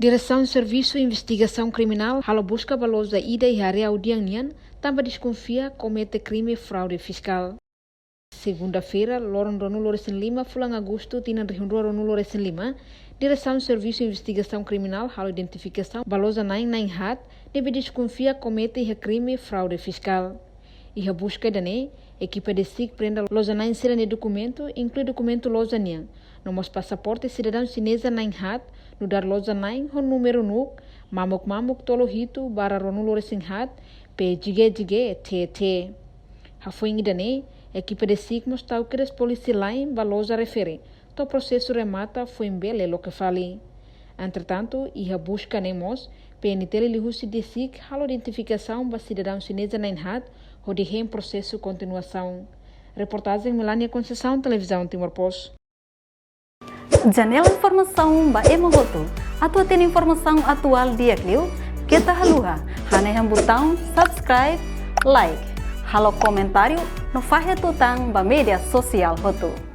Direção de Serviço de Investigação Criminal halo busca valores da ida e área audianian tanpa desconfia comete crime e fraude fiscal. Segunda-feira, Loren Ronulo Recen Lima, fulang Agosto, Tinan Rihundua Ronulo Recen Lima, Direção de Serviço de Investigação Criminal halo identificação valores da nain hat deve desconfia comete crime e fraude fiscal. E a busca dane, equipa de SIC prenda loja nain serane documento, inclui documento loja nian. Nomos passaporte cidadão chinesa nain hat, no dar loja nain hon número nuk, mamuk tolo hitu bara ronulo resing hat, pe jige TT. Hafuing dane, equipa de SIC mostau que as polícia lain ba loja refere, to processo remata foi embele lo que fali. Entretanto, a busca nemos, PNT lihusi de SIC halo identificação ba cidadão chinesa nain hat, o de em processo continuação. Reportagem Melania Conceição, Televisão Timor-Post. Janela informação ba emogoto. Atua tem informação atual dia clio. Kita haluha. Haneham botão subscribe, like. Halo comentário no fahe tutang ba media sosial hotu.